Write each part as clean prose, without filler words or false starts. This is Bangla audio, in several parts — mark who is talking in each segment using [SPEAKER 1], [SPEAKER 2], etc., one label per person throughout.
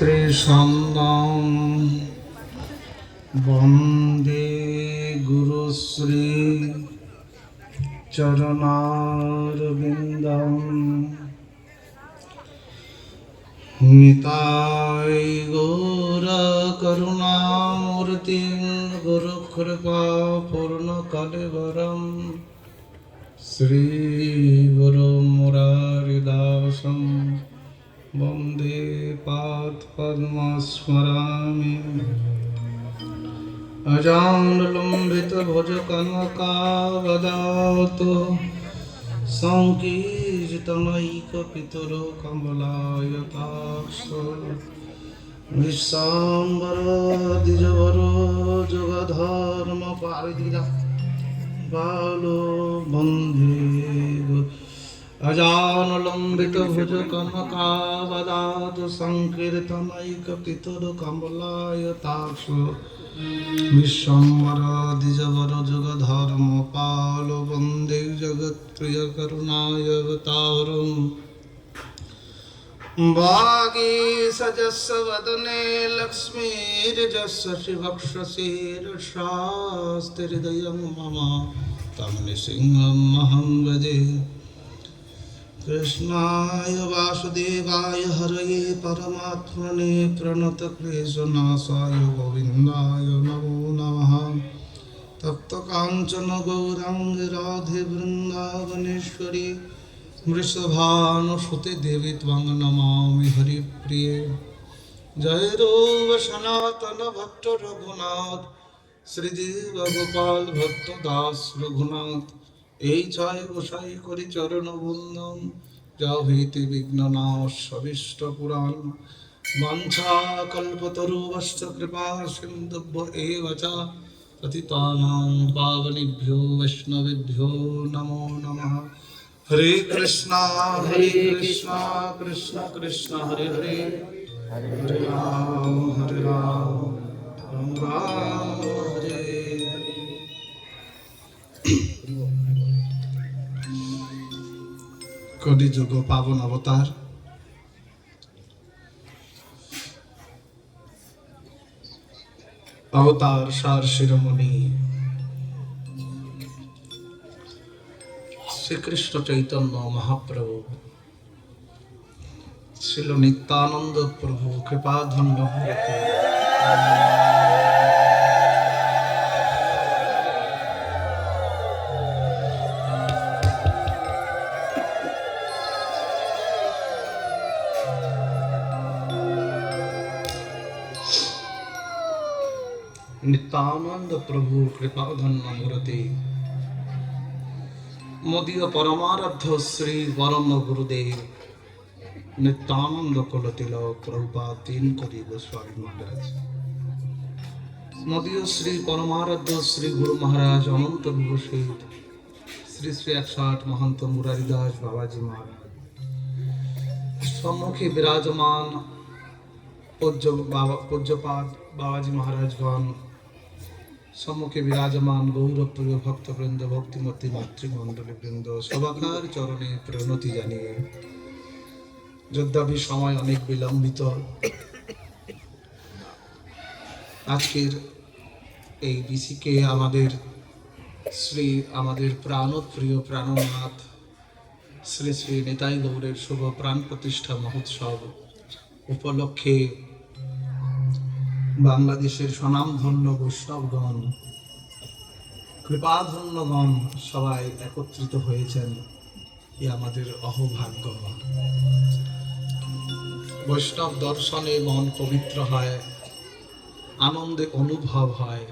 [SPEAKER 1] শ্রীসন্দম বন্দে গুরুশ্রী চরণারবিন্দম নিতাই গৌর করুণামূর্তি গুরু কৃপা পূর্ণ কলেবরম শ্রী গুরু মুরারিদাসম বন্দে পাদ পদ্মস্মরামি অজানুলম্বিত ভুজ কনকাবদাতো সংকীর্তনৈকপিতর কমলায়তাক্ষ বিশ্বম্বর দ্বিজবর যুগধর্ম পারিদিরা বালো বন্দে অজানুলম্বিত ভুজ কনকাবদাতো সংকীর্তনৈকপিতর কমলায়তাক্ষ বিশ্বম্বর দ্বিজবর যুগধর্ম পাল বন্দে জগৎপ্রিয় করুণায়তারম वागीसजस्य वदने लक्ष्मीर्यस्य शिवक्षसीर्षास्तिहृदयं मम तं नृसिंहमहं भजे कृष्णाय वासुदेवाय हरये परमात्मने प्रणतक्लेशनाशाय गोविन्दाय नमो नमः तप्तकाञ्चन गौराङ्गी राधे वृन्दावनेश्वरी वृषभानुसुते देवी त्वं नमामि हरिप्रिये जय रूप सनातन भक्त रघुनाथ श्रीदेव गोपाल भक्त दास रघुनाथ এই ছয় গোসাই করি চরণ বন্দন যা হইতে বিঘ্ন নাশ সবিষ্ট পুরাণ বাঞ্ছা কল্পতরুবশ্চ কৃপা সিন্ধুভ্য এব চ পতিতানাং পাবনেভ্যো বৈষ্ণবেভ্যো নমো নমঃ হরে কৃষ্ণ কৃষ্ণ কৃষ্ণ হরে হরে হরে রাম রাম রাম হরে কলিযুগ পাবন অবতার অবতার সার শিরোমণি শ্রীকৃষ্ণ চৈতন্য মহাপ্রভু ছিল নিত্যানন্দ প্রভু কৃপাধন্য হয়েছে নিত্যানন্দ প্রভু কৃপাধন্য মূরতি মদীয় পরমারাধ্য শ্রী পরম গুরুদেব নিত্যানন্দ কুলতিলক প্রভুপাদ তিন করি গোস্বামী মহারাজ মদীয় শ্রী পরমারাধ্য শ্রী গুরু মহারাজ অনন্ত বিভূষিত শ্রী শ্রী 108 মহন্ত মুরারিদাস বাবাজি মহারাজ সম্মুখে বিরাজমান পূজ্যপাদ বাবাজি মহারাজগণ সম্মুখে বিরাজমান গৌরপ্রিয় ভক্তবৃন্দ ভক্তিমতী মাতৃমণ্ডলী বৃন্দ সবাকার চরণে প্রণতি জানিয়ে যদ্যপি সময় অনেক বিলম্বিত আজকের এই বিসিকে আমাদের প্রাণপ্রিয় প্রাণনাথ শ্রী শ্রী নিতাই গৌরের শুভ প্রাণ প্রতিষ্ঠা মহোৎসব উপলক্ষে বাংলাদেশের স্বনামধন্য বৈষ্ণবগণ কৃপাধন্যগণ সবাই একত্রিত হয়েছেন এ আমাদের অহোভাগ্য বৈষ্ণব দর্শনে মন পবিত্র হয় আনন্দে অনুভব হয়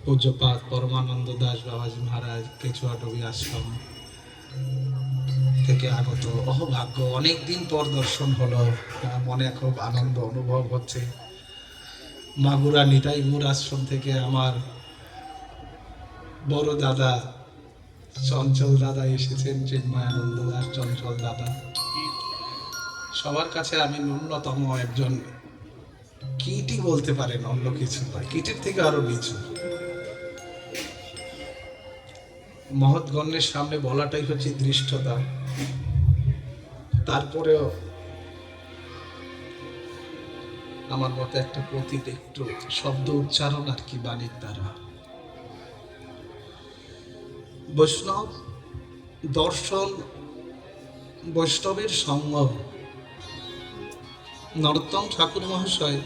[SPEAKER 1] পূজ্যপাদ পরমানন্দ দাস বাবাজি মহারাজ কেচুয়াডবি আশ্রম থেকে আগত অহোভাগ্য অনেকদিন পর দর্শন হলো মনে খুব আনন্দ অনুভব হচ্ছে মাগুরা নিতাই গৌর আশ্রম থেকে আমার বড় দাদা চঞ্চল দাদা এসেছেন চিন্ময়ানন্দ দাস চঞ্চল দাদা সবার কাছে আমি ন্যূনতম একজন কীটি বলতে পারেন অন্য কিছু নয় কীটির থেকে আরো নিচু মহৎগণের সামনে বলাটাই হচ্ছে দৃষ্টতা তারপরেও আমার মতে একটা প্রতীক, একটু শব্দ উচ্চারণ আর কি বাণীর দ্বারা। বৈষ্ণব দর্শন, বৈষ্ণবের সঙ্গ। নরোত্তম ঠাকুর মহাশয়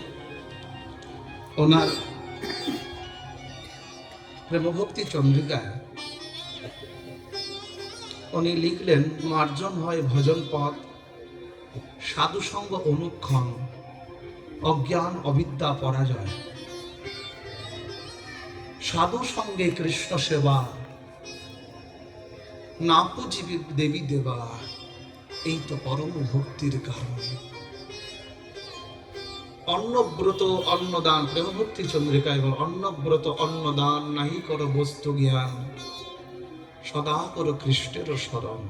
[SPEAKER 1] ওনার প্রেমভক্তি চন্দ্রিকায় উনি লিখলেন, মার্জন হয় ভজন পথ, সাধু সঙ্গ অনুক্ষণ, অজ্ঞান অবিদ্যা পরাজয়। সাধু সঙ্গে কৃষ্ণ সেবা, না পুজিবি দেবী দেবা, এই তো পরম ভক্তির কারণ। অন্নব্রত অন্নদান, প্রেমভক্তি চন্দ্রিকায় বল, অন্নব্রত অন্নদান নাহি করো বস্তু জ্ঞান, সদা করো কৃষ্ণের স্মরণ।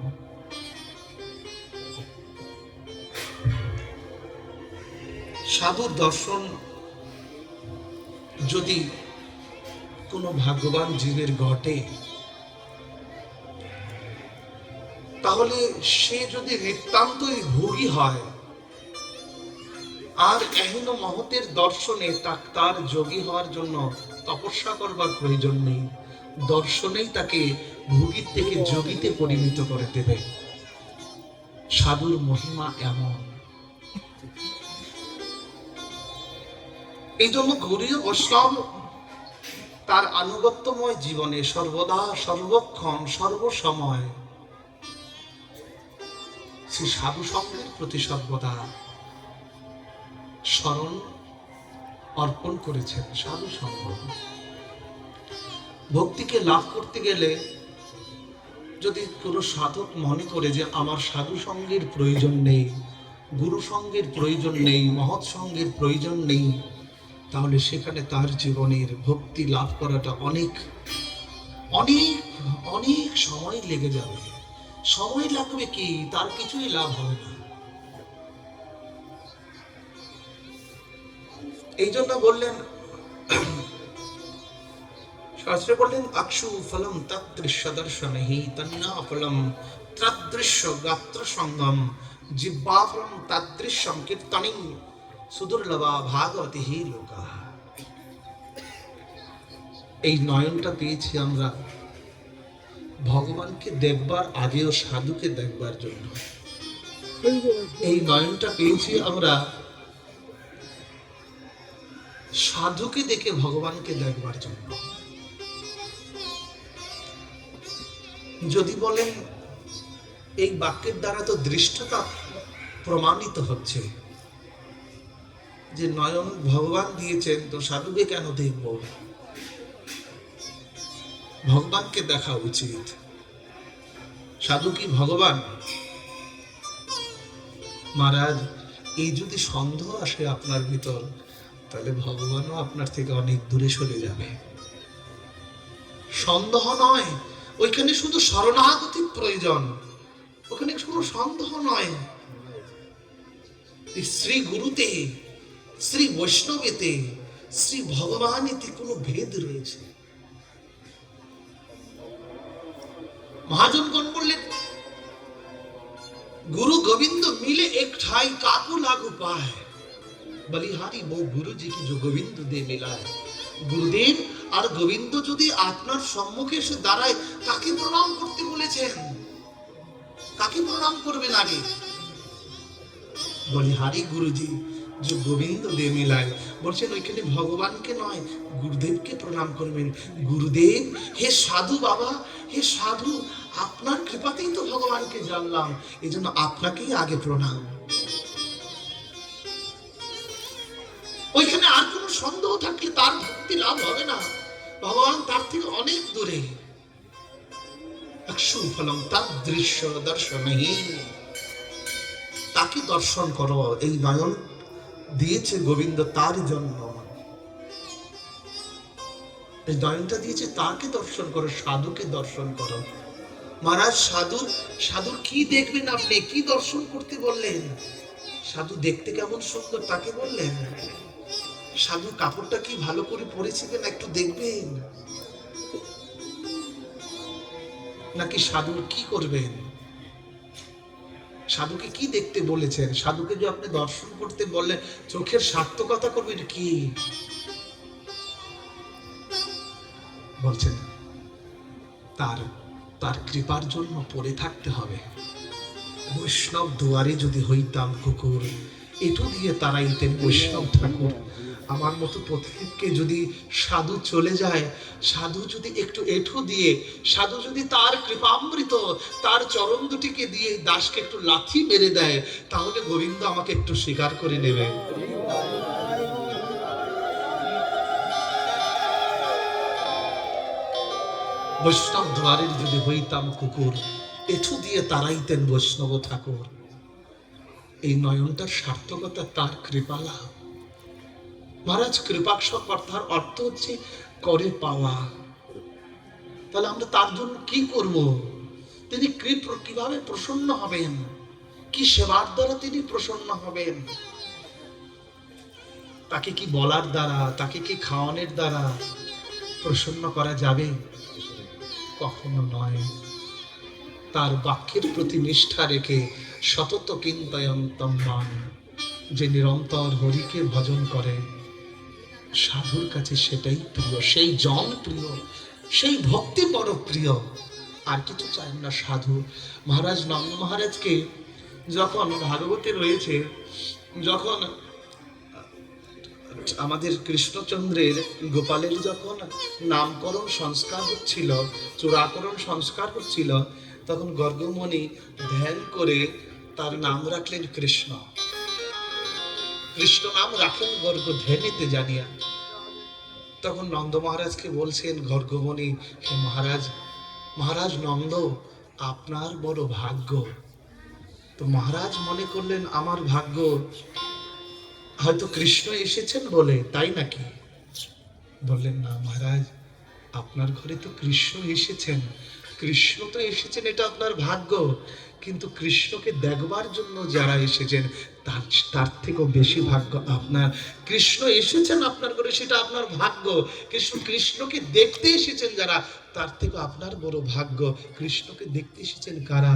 [SPEAKER 1] সাধুর দর্শন যদি কোনো ভাগ্যবান জীবের ঘটে, তাহলে সে যদি নিতান্তই ভোগী হয়, আর এহেন মহতের দর্শনে তার যোগী হওয়ার জন্য তপস্যা করবার প্রয়োজন নেই। দর্শনেই তাকে ভোগীর থেকে যোগীতে পরিণত করে দেবে। সাধুর মহিমা এমন। এই জন্য গৌড়ীয় বৈষ্ণব তার আনুগত্যময় জীবনে সর্বদা, সর্বক্ষণ, সর্বসময় সে সাধু সঙ্গের প্রতি সর্বদা স্মরণ অর্পণ করেছেন। সাধু সঙ্গ ভক্তিকে লাভ করতে গেলে যদি কোনো সাধক মনে করে যে আমার সাধু সঙ্গের প্রয়োজন নেই, গুরু সঙ্গের প্রয়োজন নেই, মহৎ সঙ্গের প্রয়োজন নেই, তাহলে সেখানে তার জীবনের ভক্তি লাভ করাটা অনেক অনেক অনেক সময় লেগে যাবে। সময় লাগবে কি, তার কিছুই লাভ হবে না। এই জন্য বললেন, শাস্ত্রে বললেন, আকশু ফলম তদৃশ্য দর্শনহি তন্না ফলম তদৃশ্য গাত্র সঙ্গম, জিহ্বা ফলম তদৃশ্যম কীর্তনিং সুদুর্লভা ভাগবতী হি লোকা। এই নয়নটা পেয়েছি আমরা ভগবানকে দেখবার আগেও সাধুকে দেখবার জন্য। এই নয়নটা পেয়েছি আমরা সাধুকে দেখে ভগবানকে দেখবার জন্য। যদি বলেন এই বাক্যের দ্বারা তো দৃষ্টতা প্রমাণিত হচ্ছে যে নয়ন ভগবান দিয়েছেন, তো সাধুকে কেন দেখব? ভগবানকে দেখা উচিত। সাধু কি ভগবান? মহারাজ, এই যদি সন্দেহ আসে আপনার ভিতর, তাহলে ভগবানও আপনার থেকে অনেক দূরে সরে যাবে। সন্দেহ নয়, ওইখানে শুধু শরণাগতি প্রয়োজন, ওখানে কোনো সন্দেহ নয়। শ্রী গুরুতে, শ্রী বৈষ্ণবেতে, শ্রী ভগবানেতে কোনো ভেদ রয়েছে। মহাজনগণ বললেন, गुरु गोविंद मिले एक ठाई काकू लागू पाए, बलिहारी वो गुरु जी की जो गोविंद दे मिलाए। गुरुदेव আর গোবিন্দ যদি আপনার সম্মুখে এসে দাঁড়ায়, কাকে প্রণাম করতে বলেছেন? কাকে প্রণাম করবেন আগে? বলিহারি গুরুজি যে গোবিন্দ দে মিলায়, বলছেন ওইখানে ভগবানকে নয়, গুরুদেবকে প্রণাম করবেন। গুরুদেব, হে সাধু বাবা, হে সাধু, আপনার কৃপাতেই তো ভগবানকে জানলাম, এই জন্য আপনাকেই আগে প্রণাম। ওইখানে আর কোনো সন্দেহ থাকলে তার ভক্তি লাভ হবে না। ভগবান তার থেকে অনেক দূরে। আকশু ফলম তদৃশ্য দর্শনহি, তাকে দর্শন করো। এই নয়ন দিয়েছে গোবিন্দ তার জন্য, এই নয়নটা দিয়েছে তাকে দর্শন করো, সাধুকে দর্শন করো। মহারাজ, সাধুর কি দেখবেন আপনি? কি দর্শন করতে বললেন? সাধু দেখতে কেমন সুন্দর তাকে বললেন? সাধু কাপড়টা কি ভালো করে পরেছিলেন একটু দেখবেন? নাকি সাধুর কি করবেন? সাধুকে কি দেখতে বলেছেন? সাধুকে যে আপনি দর্শন করতে বললেন, চোখের সার্থকতা করবেন কি বলছেন? তার তার কৃপার জন্য পড়ে থাকতে হবে। বৈষ্ণব দুয়ারে যদি হইতাম কুকুর, এটু দিয়ে তারাইতেন বৈষ্ণব ঠাকুর। আমার মতো পথিককে যদি সাধু চলে যায়, সাধু যদি একটু এঠো দিয়ে, সাধু যদি তার কৃপামৃত, তার চরণ দুটিকে দিয়ে দাসকে একটু লাথি মেরে দেয়, তাহলে গোবিন্দ আমাকে একটু স্বীকার করে নেবে। বৈষ্ণব দ্বারের যদি হইতাম কুকুর, এঠু দিয়ে তারাইতেন বৈষ্ণব ঠাকুর। এই নয়নটার সার্থকতা তার কৃপা লাভ। মহারাজ, কৃপাক্ষর কথার অর্থ হচ্ছে করে পাওয়া। তাহলে আমরা তার জন্য কি করব? তিনি কিভাবে প্রসন্ন হবেন? কি সেবার দ্বারা তিনি প্রসন্ন হবেন? তাকে কি বলার দ্বারা, তাকে কি খাওয়ানোর দ্বারা প্রসন্ন করা যাবে? কখনো নয়। তার বাক্যের প্রতি নিষ্ঠা রেখে সতত কিন্তয়ন্তম মান, যে নিরন্তর হরিকে ভজন করে, সাধুর কাছে সেটাই প্রিয়, সেই জন প্রিয়, সেই ভক্তি বড় প্রিয়। আর কিছু চায় না সাধু। মহারাজ নন্দ মহারাজকে যখন ভাগবতে রয়েছে, যখন আমাদের কৃষ্ণচন্দ্রের গোপালের যখন নামকরণ সংস্কার হচ্ছিল, চূড়াকরণ সংস্কার হচ্ছিল, তখন গর্গমণি ধ্যান করে তার নাম রাখলেন কৃষ্ণ। কৃষ্ণ নাম রাখেন গর্গ ধ্যানিতে জানিয়া। তখন নন্দ মহারাজকে বলছেন গর্গমণি, হে মহারাজ, মহারাজ নন্দ, আপনার বড় ভাগ্য। তো মহারাজ মনে করলেন আমার ভাগ্য হয়তো কৃষ্ণ এসেছেন বলে, তাই নাকি? বললেন না মহারাজ, আপনার ঘরে তো কৃষ্ণ এসেছেন, কৃষ্ণ তো এসেছেন, এটা আপনার ভাগ্য। কিন্তু কৃষ্ণকে দেখবার জন্য যারা এসেছেন, তার থেকেও বেশি ভাগ্য আপনার। কৃষ্ণ এসেছেন আপনার ঘরে, সেটা আপনার ভাগ্য। কৃষ্ণকে দেখতে এসেছেন যারা, তার থেকে আপনার বড় ভাগ্য। কৃষ্ণকে দেখতে এসেছেন কারা?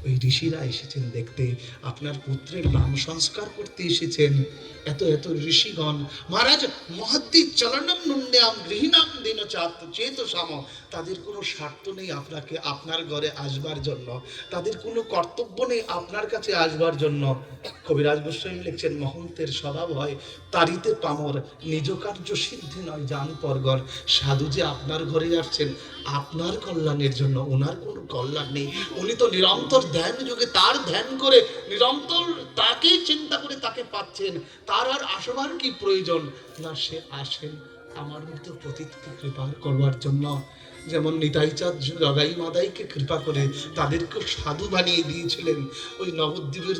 [SPEAKER 1] ওই ঋষিরা এসেছেন দেখতে। আপনার পুত্রের নাম সংস্কার করতে এসেছেন এত এত ঋষিগণ। মহারাজ, মহদ্দি চলনম নুন্যাম গৃহীণাম দিন চাত চেত সাম, তাদের কোনো স্বার্থ নেই আপনাকে, আপনার ঘরে আসবার জন্য। তাদের কোনো কর্তব্য নেই আপনার কাছে আসবার জন্য। কবিরাজ গোস্বামী লিখছেন, মহন্তের স্বভাব হয় তারিতে পামর, নিজ কার্য সিদ্ধি নয় জান পরগর। সাধু যে আপনার ঘরে আসছেন আপনার কল্যাণের জন্য, ওনার কোনো কল্যাণ নেই। উনি তো নিরন্তর ধ্যান যুগে তার ধ্যান করে, নিরন্তর তাকেই চিন্তা করে তাকে পাচ্ছেন। তার আর আসবার কি প্রয়োজন? না, সে আসেন আমার মতো পতিতকে কৃপা করবার জন্য। যেমন নিতাই চাঁদ জগাই মাদাইকে কৃপা করে তাদেরকে সাধু বানিয়ে দিয়েছিলেন। ওই নবদ্বীপের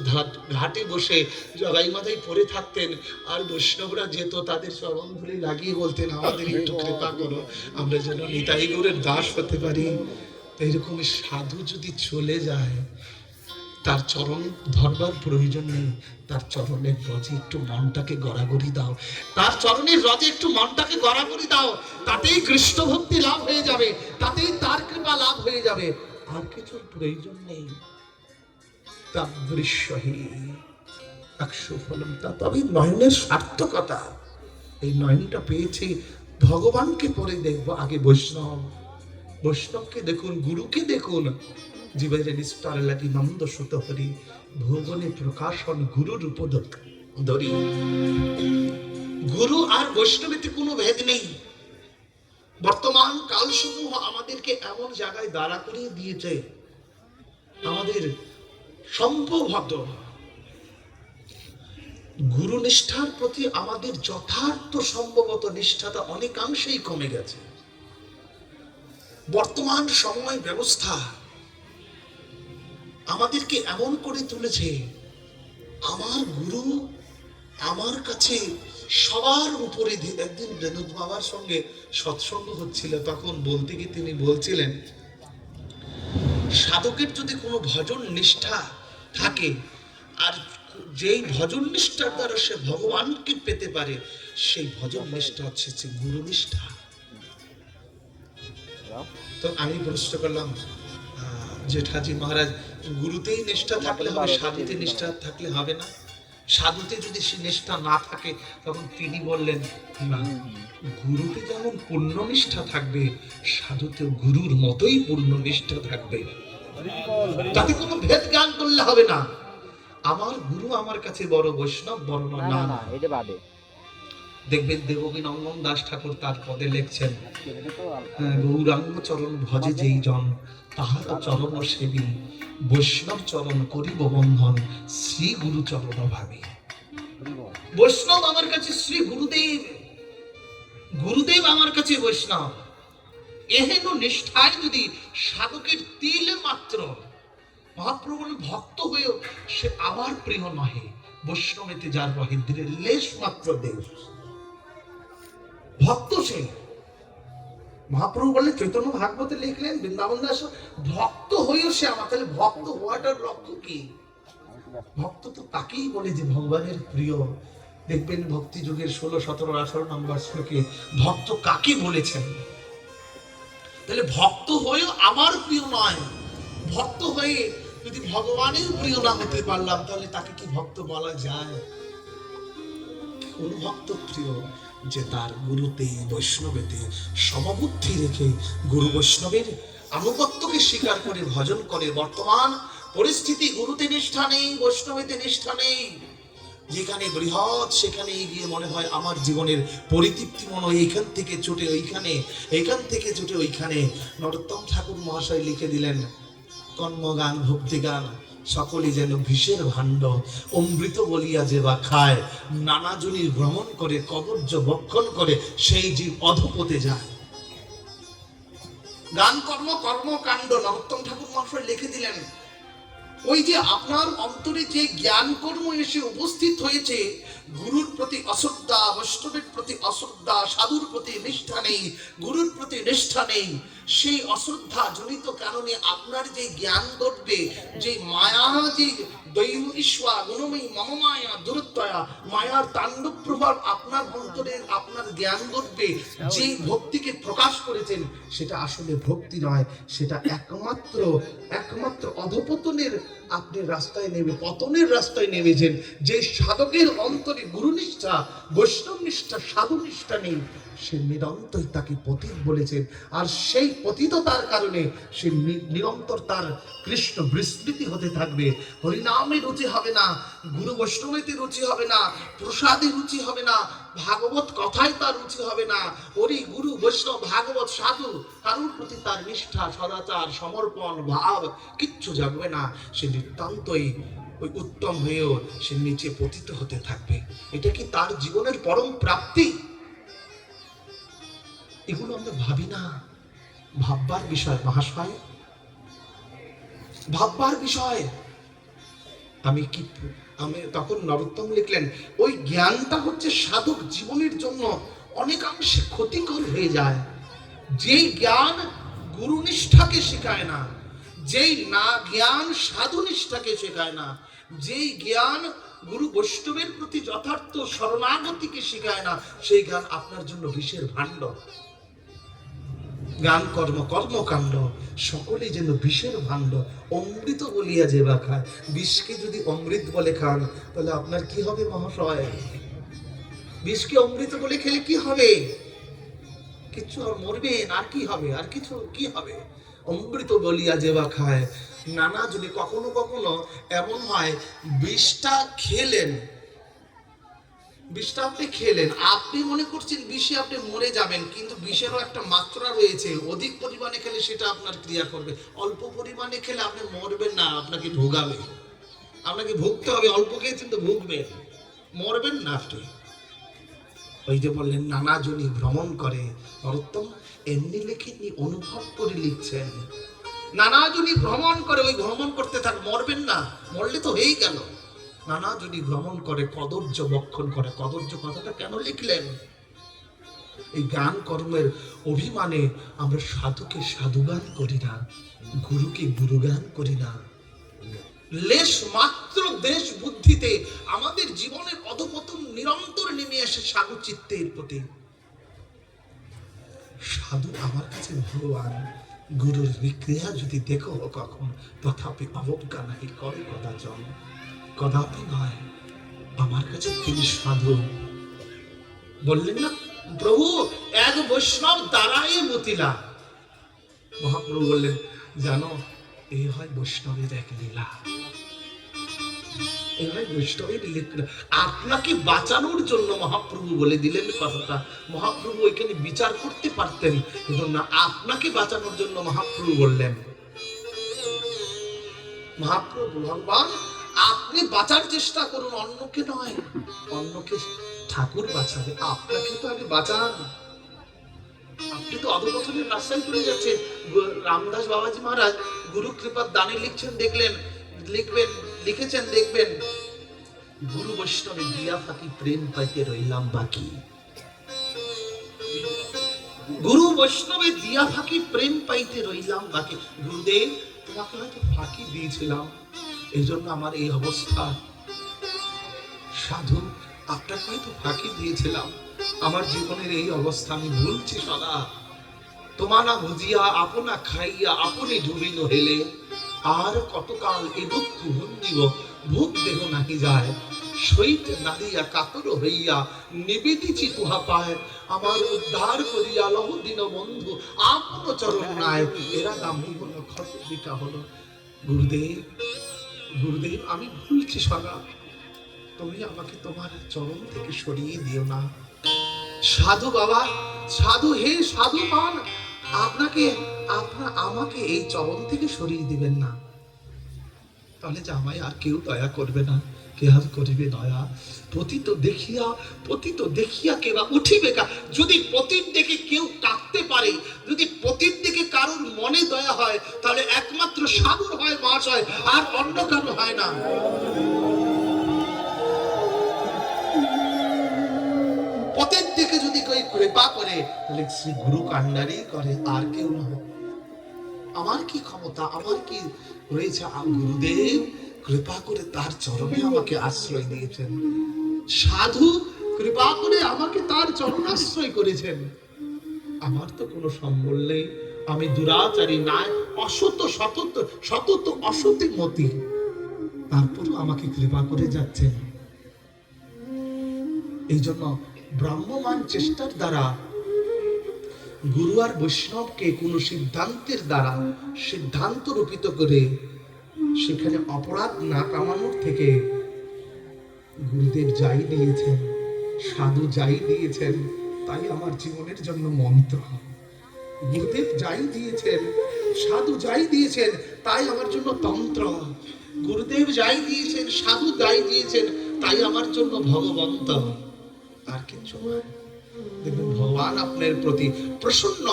[SPEAKER 1] ঘাটে বসে জগাই মাদাই পড়ে থাকতেন, আর বৈষ্ণবরা যেত, তাদের চরণধুলি লাগিয়ে বলতেন, আমাদের একটু কৃপা করো, আমরা যেন নিতাই গৌরের দাস হতে পারি। এইরকম সাধু যদি চলে যায়, তার চরণ ধরবার প্রয়োজন নেই। তার চরণের রজে একটু মনটাকে গড়াগড়ি দাও, তার চরণের রজে একটু মনটাকে গড়াগড়ি দাও, তাতেই কৃষ্ণ ভক্তি লাভ হয়ে যাবে, তাতেই তার কৃপা লাভ হয়ে যাবে। আর কিছুর প্রয়োজন নেই। তবে নয়নের সার্থকতা, এই নয়নটা পেয়েছে ভগবানকে পরে দেখবো, আগে বৈষ্ণবকে দেখুন, গুরুকে দেখুন। জীবের নিস্তার লাগি নন্দ সুত হরি, ভুবনে প্রকাশন গুরু রূপ ধরি। গুরু আর বৈষ্ণবেতে কোনো ভেদ নেই। বর্তমান কালসমূহ আমাদেরকে এমন জায়গায় দাঁড়া করিয়ে দিয়েছে, আমাদের সম্ভবত গুরু নিষ্ঠার প্রতি আমাদের যথার্থ সম্ভবত নিষ্ঠাটা অনেকাংশেই কমে গেছে। বর্তমান সময় ব্যবস্থা আমাদেরকে এমন করে তুলেছে, আমার গুরু আমার কাছে সবার উপরে। একদিন বিনোদ বাবার সঙ্গে সৎসঙ্গ হচ্ছিল, তখন বলতে গিয়ে তিনি বলছিলেন, সাধকের যদি কোনো ভজন নিষ্ঠা থাকে, আর যেই ভজন নিষ্ঠার দ্বারা সে ভগবানকে পেতে পারে, সেই ভজন নিষ্ঠা হচ্ছে গুরু নিষ্ঠা। তো আমি প্রশ্ন করলাম, জেঠাজি মহারাজ, গুরুতেই নিষ্ঠা থাকলে হবে, সাধুতে নিষ্ঠা থাকলে হবে না। সাধুতে যদি সে নিষ্ঠা না থাকে তখন তিনি বললেন না, গুরুতে যেমন পূর্ণ নিষ্ঠা থাকবে সাধুতে গুরুর মতোই পূর্ণ নিষ্ঠা থাকবে, তাতে কোনো ভেদ জ্ঞান করলে হবে না। আমার গুরু আমার কাছে বড়, বৈষ্ণব বড় না, না এটা বাদে। দেখবেন দেবকী নন্দন দাস ঠাকুর তার পদে লিখছেন, গৌরাঙ্গ চরণ ভজে যেই জন তাহার চরণ সেবী, বৈষ্ণব চরণ করিব বন্ধন শ্রী গুরু চরণ ভাবি। বৈষ্ণব আমার কাছে শ্রী গুরুদেব, গুরুদেব আমার কাছে বৈষ্ণব। এহেন নিষ্ঠায় যদি সাধকের তিল মাত্র, মহাপ্রভু ভক্ত হয়েও সে আমার প্রিয় নহে, বৈষ্ণবেতে যার মহেন্দ্রের লেশ মাত্র দেব ভক্ত সে। মহাপ্রভু বললেন, চৈতন্য ভাগবতে লিখলেন, বৃন্দাবন দাস ভক্ত হয়েও সে আমার। তাহলে ভক্ত হওয়াটার লক্ষ্য কি? ভক্ত তো তাকেই বলে যে ভগবানের প্রিয়। দেখবেন ভক্তি যুগের 16, 17, 18 নম্বর শ্লোকে ভক্ত কাকে বলেছেন। তাহলে ভক্ত হয়েও আমার প্রিয় নয়, ভক্ত হয়ে যদি ভগবানের প্রিয় না হতে পারলাম তাহলে তাকে কি ভক্ত বলা যায়? কোন ভক্ত প্রিয়? যে তার গুরুতে বৈষ্ণবেতে সমবুদ্ধি রেখে গুরু বৈষ্ণবের আনুগত্যকে স্বীকার করে ভজন করে। বর্তমান পরিস্থিতি গুরুতে নিষ্ঠা নেই, বৈষ্ণবেতে নিষ্ঠা নেই। যেখানে বৃহৎ সেখানে গিয়ে মনে হয় আমার জীবনের পরিতৃপ্তি মনে হয় এইখান থেকে ছুটে ওইখানে, এইখান থেকে ছুটে ওইখানে। নরোত্তম ঠাকুর মহাশয় লিখে দিলেন, কর্মগান ভক্তিগান সকলে যেন বিষের ভাণ্ড, অমৃত বলিয়া যে বা খায়, নানা জনির ভ্রমণ করে কদর্য ভক্ষণ করে সেই জীব অধপতে যায়। গান কর্ম কর্মকাণ্ড নরোত্তম ঠাকুর মহাশয় লিখে দিলেন, ওই যে আপনার অন্তরে যে জ্ঞান কর্ম এসে উপস্থিত হয়েছে, গুরুর প্রতি অশ্রদ্ধা, বৈষ্ণবের প্রতি অশ্রদ্ধা, সাধুর প্রতি নিষ্ঠা নেই, গুরুর প্রতি নিষ্ঠা নেই, সেই অশ্রদ্ধা জনিত কারণে আপনার যে জ্ঞান ঘটবে, যে মায়া, যে দৈব ঈশ্বা গুণময়ী মম মায়া দুরত্বয়া, মায়ার তাণ্ডব প্রভাব আপনার অন্তরে আপনার জ্ঞান ঘটবে, যে ভক্তিকে প্রকাশ করেছেন সেটা আসলে ভক্তি নয়, সেটা একমাত্র অধপতনের আপনি রাস্তায় নেমে, পতনের রাস্তায় নেমেছেন। যে সাধকের অন্তরে গুরু নিষ্ঠা, বৈষ্ণব নিষ্ঠা, সাধু নিষ্ঠা নেই, সে নিরন্তর তাকে পতিত বলেছেন। আর সেই পতিততার কারণে সে নিরন্তর তার কৃষ্ণ বিস্মৃতি হতে থাকবে। হরিনামে রুচি হবে না, গুরু বৈষ্ণবেতে রুচি হবে না, প্রসাদে রুচি হবে না, ভাগবত কথায় তার রুচি হবে না। হরি গুরু বৈষ্ণব ভাগবত সাধু কারোর প্রতি তার নিষ্ঠা, সদাচার, সমর্পণ ভাব কিচ্ছু জাগবে না। সে নিতান্তই ওই উত্তম হয়েও সে নিচে পতিত হতে থাকবে। এটা কি তার জীবনের পরম প্রাপ্তি? এগুলো আমরা ভাবি না। ভাববার বিষয় মহাশয়, ভাববার বিষয়। আমি তখন নরোত্তম লিখলেন, ওই জ্ঞানটা হচ্ছে সাধক জীবনের জন্য অনেকাংশে ক্ষতিকর হয়ে যায়। যেই জ্ঞান গুরু নিষ্ঠাকে শেখায় না, যেই না জ্ঞান সাধু নিষ্ঠাকে শেখায় না, যেই জ্ঞান গুরু বৈষ্ণবের প্রতি যথার্থ শরণাগতিকে শেখায় না, সেই জ্ঞান আপনার জন্য বিষের ভাণ্ড। গান কর্ম কর্মকাণ্ড সকলেই যেন বিষের ভাণ্ড, অমৃত বলিয়া যে বা খায়। বিষকে যদি অমৃত বলে খান তাহলে আপনার কি হবে মহাশয়? বিষকে অমৃত বলে খেলে কি হবে? কিছু আর মরবেন, আর কি হবে? আর কিছু কি হবে? অমৃত বলিয়া যে বা খায়। নানা যদি কখনো কখনো এমন হয়, বিষটা খেলেন, বিষটা আপনি খেলেন, আপনি মনে করছেন বিষে আপনি মরে যাবেন, কিন্তু বিষেরও একটা মাত্রা রয়েছে। অধিক পরিমাণে খেলে সেটা আপনার ক্রিয়া করবে, অল্প পরিমাণে খেলে আপনি মরবেন না, আপনাকে ভোগাবে, আপনাকে ভুগতে হবে। অল্প খেয়ে কিন্তু ভুগবেন, মরবেন না আপনি। ওই যে বললেন নানা জনি ভ্রমণ করে, নরোত্তম এমনি লেখেননি, অনুভব করে লিখছেন। নানা জনি ভ্রমণ করে, ওই ভ্রমণ করতে থাক, মরবেন না, মরলে তো হয়েই গেল। নানা যদি ভ্রমণ করে কদর্য বক্ষণ করে। কদর্য কথাটা কেন লিখলেন? এই গান কর্মের অভিমানে আমরা সাধুকে সাধুগান করি না, গুরুকে গুরুগান করি না। লেশ মাত্র দেশ বুদ্ধিতে আমাদের জীবনের অধপতন নিরন্তর নেমে আসে সাধু চিত্তের প্রতি। সাধু আমার কাছে ভগবান, গুরুর বিক্রিয়া যদি দেখো কখন, তথাপি অবজ্ঞা নাহি করে কদাচন, কদাপি নয়। আমার কাছে তিনি সাধু। বললেন না প্রভু এক বৈষ্ণব দ্বারাই মতিলা। মহাপ্রভু বললেন জানো এই হয় বৈষ্ণবের এক লীলা, এই হয় বৈষ্ণবের লীলা। আপনাকে বাঁচানোর জন্য মহাপ্রভু বলে দিলেন কথাটা। মহাপ্রভু ওইখানে বিচার করতে পারতেন, কিন্তু না, আপনাকে বাঁচানোর জন্য মহাপ্রভু বললেন। মহাপ্রভু ভগবান আপনি বাঁচার চেষ্টা করুন, অন্যকে নয়। অন্যকে ঠাকুর বাঁচাবে, আপনাকে তো আগে বাঁচান। আপনি তো অধপতনের রাস্তায় চলে যাচ্ছেন। রামদাস বাবাজি মহারাজ গুরু কৃপার দানে লিখছেন, লিখেছেন দেখবেন, গুরু বৈষ্ণবে দিয়া ফাঁকি প্রেম পাইতে রইলাম বাকি। গুরু বৈষ্ণবে দিয়া ফাঁকি প্রেম পাইতে রইলাম বাকি। গুরুদেব তোমাকে হয়তো ফাঁকি দিয়েছিলাম, এই জন্য আমার এই অবস্থা। সাধু আপনাকে হয়তো ফাঁকি দিয়েছিলাম, আমার জীবনের এই অবস্থা। আমি ভুলছি সদা। তোমানা বুঝিয়া আপনা খাইয়া আপনি ডুবিন হেলে, আর কতকাল এ দুঃখ ভুন্দিব ভোগ দেহ নাহি যায়। সইতে নাহিয়া কাতর হইয়া নিবেদিছি তুহা পায়, আমার উদ্ধার করিয়া লহ দিন বন্ধু আপন চরণ নাই। এরা দামি হলো ক্ষত বিকা হলো। গুরুদেব গুরুদেব আমি ভুলছি সদা, তুমি আমাকে তোমার চরণ থেকে সরিয়ে দিও না। সাধু বাবা, সাধু হে সাধু মান, আমাকে এই চরণ থেকে সরিয়ে দিবেন না, তাহলে যে আমায় আর কেউ দয়া করবে না। কে আর করিবে দয়া? পতিত দেখিয়া কেবা উঠিবে কা। যদি পতিত দেখে কেউ কাঁদতে পারে, যদি পতিত দেখে কারোর মনে দয়া হয়, তাহলে একমাত্র সাধুর হয় মহাশয়, আর অন্য কারো হয় না। পতিত দেখে যদি কেউ কৃপা করে, তাহলে শ্রী গুরু কান্ডারি করে, আর কেউ নয়। আমার কি ক্ষমতা, আমার কি রয়েছে? গুরুদেব কৃপা করে তার চরণে আমাকে আশ্রয় দিয়েছেন। সাধু কৃপা করে আমাকে তার চরণ আশ্রয় করেছেন। আমার তো কোনো সম্বল নেই, আমি দুরাচারী নাই, শতত অসতে মতি, তারপরও আমাকে কৃপা করে যাচ্ছেন। এই জন্য ব্রাহ্মমান চেষ্টার দ্বারা গুরু আর বৈষ্ণবকে কোন সিদ্ধান্তের দ্বারা সিদ্ধান্ত রূপিত করে সেখানে অপরাধ না কামানোর থেকে গুরুদেব যাই দিয়েছেন, সাধু যাই দিয়েছেন, তাই আমার জীবনের জন্য মন্ত্র। গুরুদেব যাই দিয়েছেন, সাধু যাই দিয়েছেন, তাই আমার জন্য তন্ত্র। গুরুদেব যাই দিয়েছেন, সাধু যাই দিয়েছেন, তাই আমার জন্য ভগবন্ত। আর কিছু নয়। দেখবেন ভগবান আপনার প্রতি প্রসন্ন।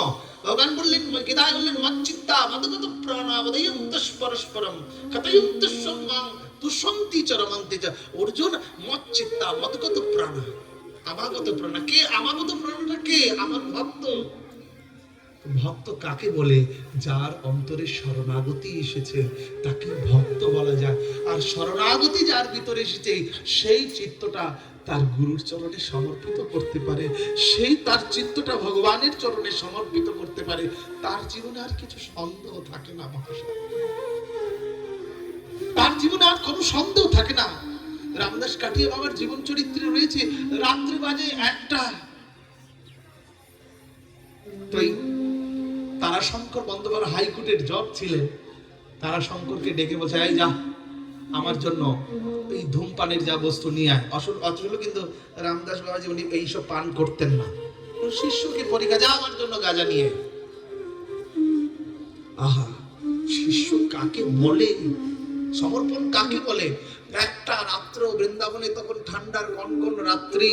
[SPEAKER 1] ভগবান বললেন, গীতায় বললেন, মচ্চিত্তা মদগত প্রাণা বদয়ন্তস পরস্পরম কথয়ন্তস সম্মাং তুষন্তি চরমান্তি চ। অর্জুন মচ্চিত্তা মদগত প্রাণা, আমাগত প্রাণা। কে আমাগত প্রাণটা? কে? আমার ভক্ত। ভক্ত কাকে বলে? যার অন্তরে শরণাগতি এসেছে তাকে ভক্ত বলা যায়। আর শরণাগতি যার ভিতরে এসেছে, সেই চিত্তটা তার গুরুর চরণে সমর্পিত করতে পারে, সেই তার চিত্তটা ভগবানের চরণে সমর্পিত করতে পারে, তার জীবনে আর কিছু সন্দেহ থাকে না মহাশয়, তার জীবনে আর কোনো সন্দেহ থাকে না। রামদাস কাঠিয়া বাবার জীবন চরিত্রে রয়েছে, রাত্রি বাজে 1টা, তারাশঙ্কর বন্দ্যোপাধ্যায় হাইকোর্টের জজ ছিলেন। তারাশঙ্করকে ডেকে বলছে, এই যা আমার জন্য এই ধূমপানের যা বস্তু নিয়ে আয়। আসলে কিন্তু রামদাস বাবাজি উনি এইসব পান করতেন না। শিষ্যকে পরীক্ষা, যা আমার জন্য গাঁজা নিয়ে। আহা, শিষ্য কাকে বলে, সমর্পণ কাকে বলে? একটা রাত্র বৃন্দাবনে তখন ঠান্ডার কনকন রাত্রি,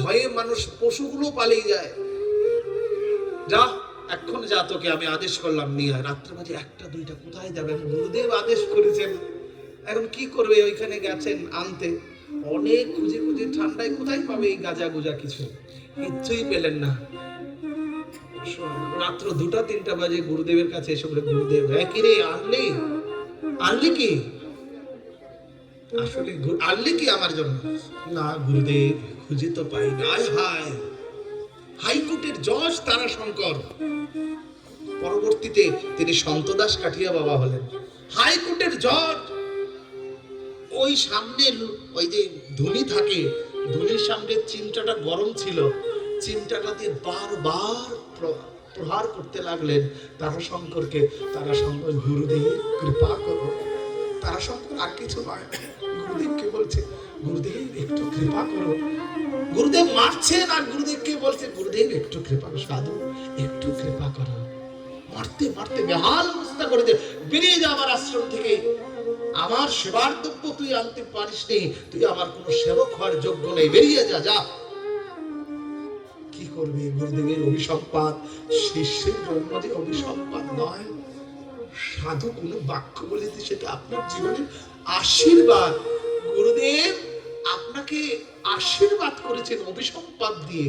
[SPEAKER 1] ভয়ে মানুষ পশুগুলো পালিয়ে যায়। যা এখন যা, তোকে আমি আদেশ করলাম নিয়ে আয়। রাত্রে বাজে 1টা 2টা, কোথায় যাবেন? গুরুদেব আদেশ করেছেন। এখন কি করবে? ওইখানে গেছেন আনতে, অনেক খুঁজে খুঁজে, ঠান্ডায় কোথায় পাবে এই গাঁজা গুজা, কিছুই পেলেন না। রাত্র 2টা 3টা বাজে গুরুদেবের কাছে এসে বলে, গুরুদেব কি রে, আনলি কি? আসলে আনলি কি আমার জন্য? না গুরুদেব, খুঁজে তো পাই না। হায় হাইকোর্টের জজ তারাশঙ্কর পরবর্তীতে তিনি সন্তদাস কাঠিয়া বাবা হলেন। হাইকোর্টের জজ, ওই সামনে ওই যে ধুনি থাকে, ধুনির সামনে চিমটাটা গরম ছিল, চিমটাটা দিয়ে বারবার প্রহার করতে লাগলেন তারাশঙ্করকে। তারাশঙ্কর, গুরুদেব কৃপা করো। তারাশঙ্কর আর কিছু নয়, গুরুদেবকে বলছে গুরুদেব একটু কৃপা করো। গুরুদেব মারছেন আর গুরুদেবকে বলছে গুরুদেব একটু কৃপা করো, সাধু একটু কৃপা করো। মারতে মারতে বেহাল অবস্থা করে দে, বেরিয়ে যা আমার আশ্রম থেকে। আমার সেবার দ্রব্য তুই আনতে পারিস নি, তুই আমার কোন সেবক হওয়ার যোগ্য নেই, বেরিয়ে যা, যা। কি করবে? গুরুদেবের অভিসম্পাদ, শিষ্যের জন্ম যে অভিসম্পাদ নয়, সাধু কোন বাক্য বলেছে সেটা আপনার জীবনের আশীর্বাদ। গুরুদেব আপনাকে আশীর্বাদ করেছেন অভিসম্পাদ দিয়ে।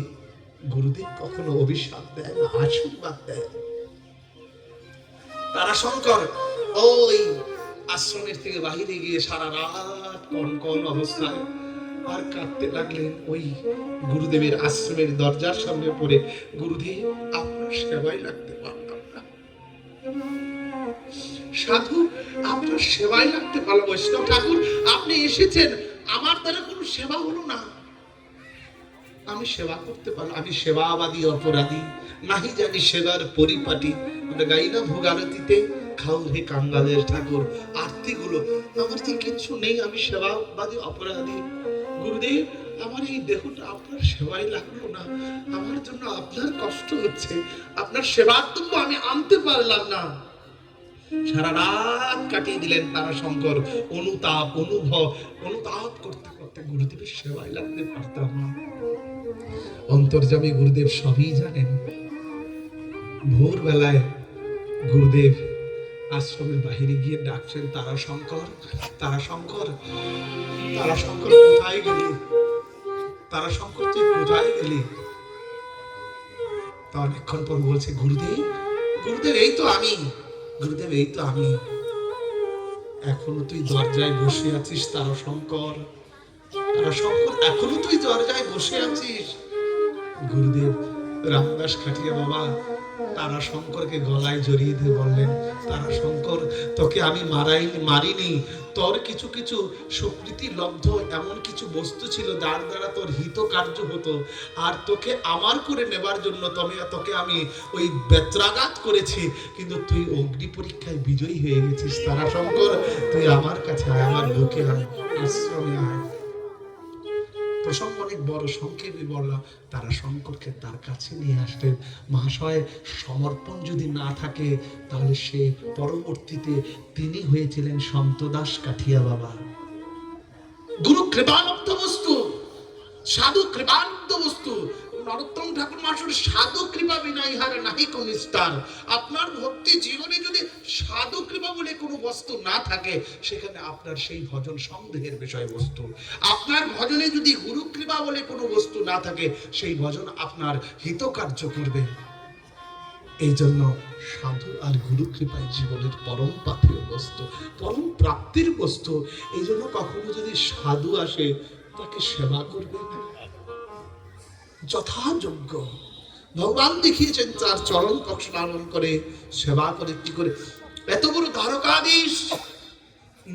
[SPEAKER 1] গুরুদেব কখনো অভিশাপ দেয় না, আশীর্বাদ দেয়। তারাশঙ্কর ওই আশ্রমের থেকে বাহিরে গিয়ে সারা রাত কনকন অবস্থায় আর কাঁদতে লাগলেন। ওই গুরুদেবের আশ্রমের দরজার সামনে পড়ে, গুরুদেব আপনার সেবায় লাগতে পারলাম না, সাধু আপনার সেবায় লাগতে পারলাম, বৈষ্ণব ঠাকুর আপনি এসেছেন, আমার দ্বারা কোনো সেবা হলো না, আমি সেবা করতে পারলাম, আমি সেবাবাদী অপরাধী, নাহি জানি সেবার পরিপাটি। আমরা গাই না ভোগ আরতিতে, খাও হে কাঙ্গালের ঠাকুর, আরতি গুলো, আমার যে কিছু নেই, আমি সেবাবাদী অপরাধী। গুরুদেব আমার এই দেহটা আপনার সেবায় লাগলো না, আমার জন্য আপনার কষ্ট হচ্ছে, আপনার সেবার তো আমি আনতে পারলাম না। সারা রাত কাটিয়ে দিলেন তারাশঙ্কর, অনুতাপ করতে করতে গুরুদেবের সেবায় লাগতে পারতাম না। অন্তর্যামী গুরুদেব সবই জানেন। ভোরবেলায় গুরুদেব আশ্রমের বাহিরে গিয়ে ডাকছেন, তারাশঙ্কর, তারাশঙ্কর, তারাশঙ্কর কোথায় গেলি, তারাশঙ্কর তুই কোথায় গেলি? তা অনেকক্ষণ পর বলছে, গুরুদেব, গুরুদেব এই তো আমি, গুরুদেব এই তো আমি। এখনো তুই দরজায় বসে আছিস তারাশঙ্কর, তারাশঙ্কর এখনো তুই দরজায় বসে আছিস। গুরুদেব রামদাস খাটিয়া বাবা তারাশঙ্করকে গলায় জড়িয়ে দিয়ে বললেন, তারাশঙ্কর তোকে আমি মারিনি, তোর কিছু কিছু সুকৃতি লব্ধ এমন কিছু বস্তু ছিল যার দ্বারা তোর হিত কার্য হতো, আর তোকে আমার করে নেবার জন্য তোকে আমি ওই বেত্রাঘাত করেছি, কিন্তু তুই অগ্নি পরীক্ষায় বিজয়ী হয়ে গেছিস। তারাশঙ্কর তুই আমার কাছে আয়, আমার বুকে আয়, আশ্রমে আয়। প্রসঙ্গ অনেক বড়, সংক্ষেপে বললাম। তারাশঙ্করকে তার কাছে নিয়ে আসলেন। মহাশয় সমর্পণ যদি না থাকে তাহলে সে পরবর্তীতে তিনি হয়েছিলেন সন্তদাস কাঠিয়া বাবা। গুরু কৃপালব্ধ বস্তু, সাধু কৃপালব্ধ বস্তু। নরোত্তম ঠাকুর মহাশয়, সাধু কৃপা বিনা ইহার নাহি কোন নিস্তার। আপনার ভক্তি জীবনে যদি সাধু কৃপা বলে কোনো বস্তু না থাকে, সেখানে আপনার সেই ভজন সন্দেহের বিষয়বস্তু। আপনার ভজনে যদি গুরু কৃপা বলে কোনো বস্তু না থাকে, সেই ভজন আপনার হিতকার্য করবে। এই জন্য সাধু আর গুরু কৃপায় জীবনের পরম পাথেয় বস্তু, পরম প্রাপ্তির বস্তু। এই জন্য কখনো যদি সাধু আসে তাকে সেবা করবে যথাযোগ্য। ভগবান দেখিয়েছেন তার চরণ পক্ষ লালন করে সেবা করে, কি করে এত বড় দ্বারকাধীশ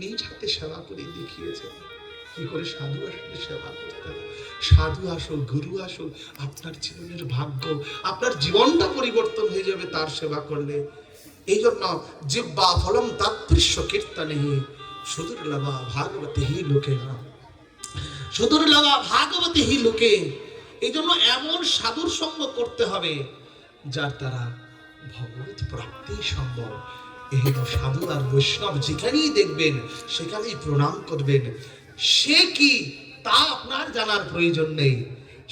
[SPEAKER 1] নিজ হাতে সেবা করে দেখিয়েছেন কি করে সাধু আসলে সেবা করতে হবে। সাধু আসুক, গুরু আসুক, আপনার জীবনের ভাগ্য, আপনার জীবনটা পরিবর্তন হয়ে যাবে তার সেবা করলে। এই জন্য জিহ্বা ফলম তাৎপৃশ্য কীর্তনে সুদুর্লভা ভাগবতী হি লোকে, সুদুর্লভা ভাগবতী হি লোকে। এই জন্য এমন সাধুর সঙ্গ করতে হবে যার দ্বারা ভগবত প্রাপ্তি সম্ভব। এই সাধু আর বৈষ্ণব যেখানেই দেখবেন সেখানেই প্রণাম করবেন। সে কি তা আপনার জানার প্রয়োজন নেই,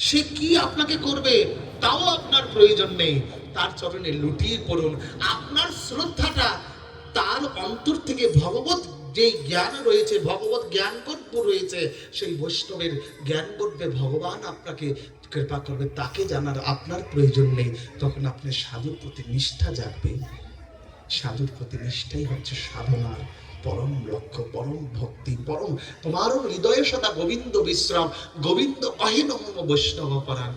[SPEAKER 1] সে কি আপনাকে করবে তাও আপনার প্রয়োজন নেই। তার চরণে লুটিয়ে পড়ুন। আপনার শ্রদ্ধাটা তার অন্তর থেকে ভগবত যে জ্ঞান রয়েছে, ভগবত জ্ঞান গর্ভ রয়েছে, সেই বৈষ্ণবের জ্ঞান গর্ভে ভগবান আপনাকে কৃপা করবে, তাকে জানার আপনার প্রয়োজন নেই। তখন আপনার সাধুর প্রতি নিষ্ঠা জাগবে। সাধুর প্রতি নিষ্ঠাই হচ্ছে সাধনার পরম লক্ষ্য, পরম ভক্তি, পরম। তোমারও হৃদয়ে সদা গোবিন্দ বিশ্রাম, গোবিন্দ কহে নমঃ বৈষ্ণব পরাণ।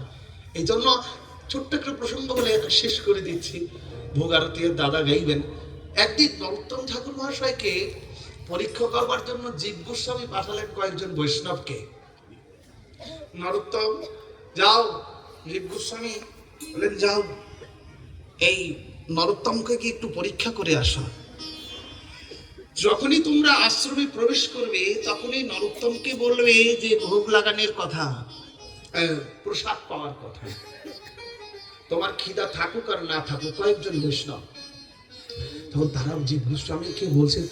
[SPEAKER 1] এই জন্য ছোট্ট একটা প্রসঙ্গ বলে শেষ করে দিচ্ছি। ভোগ আরতির দাদা গাইবেন। একদিন নরোত্তম ঠাকুর মহাশয়কে পরীক্ষা করবার জন্য জীব গোস্বামী পাঠালেন কয়েকজন বৈষ্ণবকে। নরোত্তম যাও, জীব গোস্বামী বলেন যাও, এই নরোত্তমকে কি একটু পরীক্ষা করে আসো। যখনই তোমরা আশ্রমে প্রবেশ করবে তখনই নরোত্তমকে বলবে যে ভোগ লাগানোর কথা, প্রসাদ পাওয়ার কথা। তোমার খিদা থাকুক আর না থাকুক। কয়েকজন বৈষ্ণব তখন তারা জীব গোস্বামীকে বলছেন,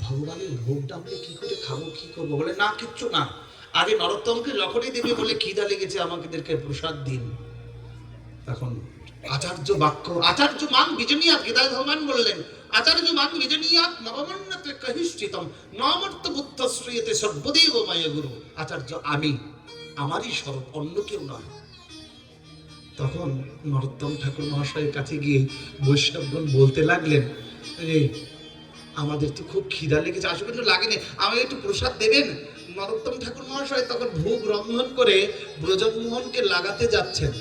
[SPEAKER 1] ভগবানের ভোগটা আমরা কি করে খাবো, কি করবো? বলে না, কিচ্ছু না, আগে নরোত্তমকে যখনই দেবে বলে খিদা লেগেছে আমাদেরকে প্রসাদ দিন। তখন আচার্য বাক্য, আচার্য মান বিজনিয়াত, গীতায় ভগবান বললেন, আচার্য মান বিজনিয়াত নবমন্নতে কহিষ্ঠিতম নমর্ত বুদ্ধ শ্রীয়তে সর্বদেব ময় গুরু। আচার্য আমি, আমারই স্বরূপ, অন্য কেউ নয়। তখন নরোত্তম ঠাকুর মহাশয়ের কাছে গিয়ে বৈষ্ণবগণ বলতে লাগলেন, রে আমাদের তো খুব খিদা লেগেছে, আসলে একটু লাগেনি, আমাকে একটু প্রসাদ দেবেন? নরোত্তম ঠাকুর মহাশয় তখন ভোগ রন্ধন করে ব্রজমোহনকে লাগাতে যাচ্ছেন,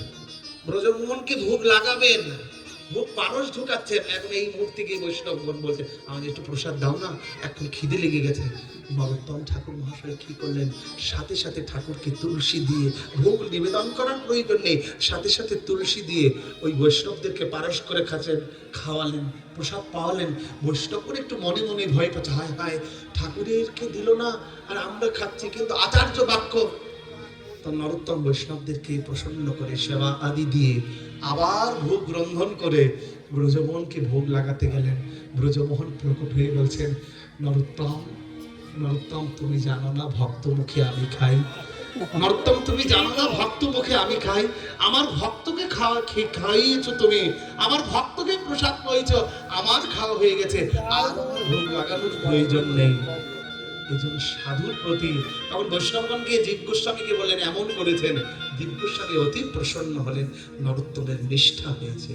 [SPEAKER 1] ব্রজমোহনকে ভোগ লাগাবেন, ভোগ পারস ঢুকাচ্ছেন। এখন এই মুহূর্তে গিয়ে বৈষ্ণবগণ বলছে, আমাদের একটু প্রসাদ দাও না, এখন খিদে লেগে গেছে। নরোত্তম ঠাকুর মহাশয় কি করলেন, সাথে সাথে ঠাকুরকে তুলসী দিয়ে, ভোগ নিবেদন করার প্রয়োজন নেই, সাথে সাথে তুলসী দিয়ে ওই বৈষ্ণবদেরকে পারস করে খাওয়ালেন, প্রসাদ পাওয়ালেন। বৈষ্ণবরা একটু মনে মনে ভয় পাচ্ছে, হায় হায় ঠাকুরেরকে দিল না আর আমরা খাচ্ছি, কিন্তু আচার্য বাক্য। তো নরোত্তম বৈষ্ণবদেরকে প্রসন্ন করে সেবা আদি দিয়ে আবার ভোগ রন্ধন করে ব্রজমোহনকে ভোগ লাগাতে গেলেন। ব্রজমোহন প্রকট হয়ে বলছেন, নরোত্তম, নরোত্তম তুমি জানো না ভক্ত মুখে আমি খাই, নরোত্তম তুমি জানো না ভক্ত মুখে আমি খাই, আমার ভক্তকে খাইয়েছো তুমি, আমার ভক্তকে প্রসাদ পাইছ, আমার খাওয়া হয়ে গেছে, আর আমার ভোগ লাগানোর প্রয়োজন নেই। এই জন্য সাধুর প্রতি তখন বৈষ্ণবগণকে জীব গোস্বামীকে বলেন, এমন করেছেন। জীব গোস্বামী অতি প্রসন্ন হলেন, নরোত্তমের নিষ্ঠা হয়েছে।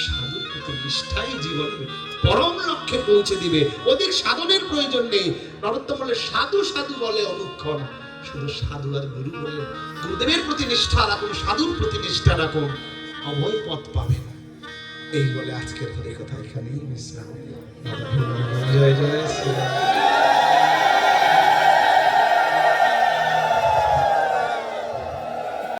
[SPEAKER 1] সাধুর প্রতি নিষ্ঠাই জীবনের পরম লক্ষ্যে পৌঁছে দিবে, অধিক সাধনের প্রয়োজন নেই। নরোত্তম বলে, সাধু সাধু বলে অনুক্ষণ, শুধু সাধু আর গুরু বলে, গুরুদেবের প্রতি নিষ্ঠা রাখুন, সাধুর প্রতি নিষ্ঠা রাখুন, অভয় পথ পাবেন। এই বলে আজকের হরে কথা এখানেই বিশ্রাম। জয় জয়।